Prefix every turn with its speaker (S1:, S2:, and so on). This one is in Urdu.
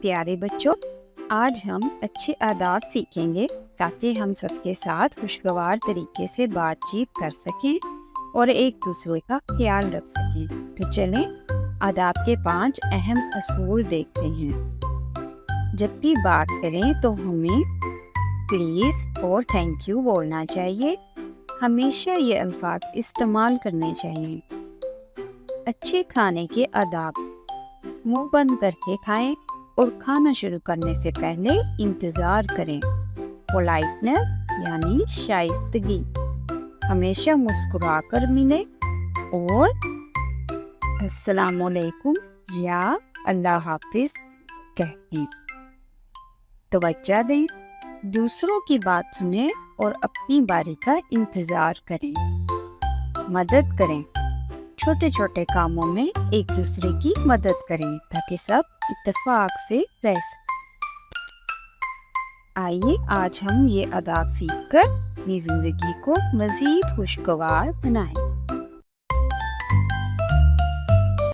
S1: پیارے بچوں، آج ہم اچھے آداب سیکھیں گے تاکہ ہم سب کے ساتھ خوشگوار طریقے سے بات چیت کر سکیں اور ایک دوسرے کا خیال رکھ سکیں۔ تو چلیں آداب کے 5 اہم اصول دیکھتے ہیں۔ جب بھی بات کریں تو ہمیں پلیز اور تھینک یو بولنا چاہیے۔ ہمیشہ یہ الفاظ استعمال کرنے چاہیے۔ اچھے کھانے کے آداب: منہ بند کر کے کھائیں اور کھانا شروع کرنے سے پہلے انتظار کریں۔ پولائٹنس یعنی شائستگی: ہمیشہ مسکرا کر ملیں اور السلام علیکم یا اللہ حافظ کہیں۔ توجہ دیں، دوسروں کی بات سنیں اور اپنی باری کا انتظار کریں۔ مدد کریں: چھوٹے چھوٹے کاموں میں ایک دوسرے کی مدد کریں تاکہ سب اتفاق سے رہ سکیں۔ آئیے آج ہم یہ آداب سیکھ کر اپنی زندگی کو مزید خوشگوار بنائیں۔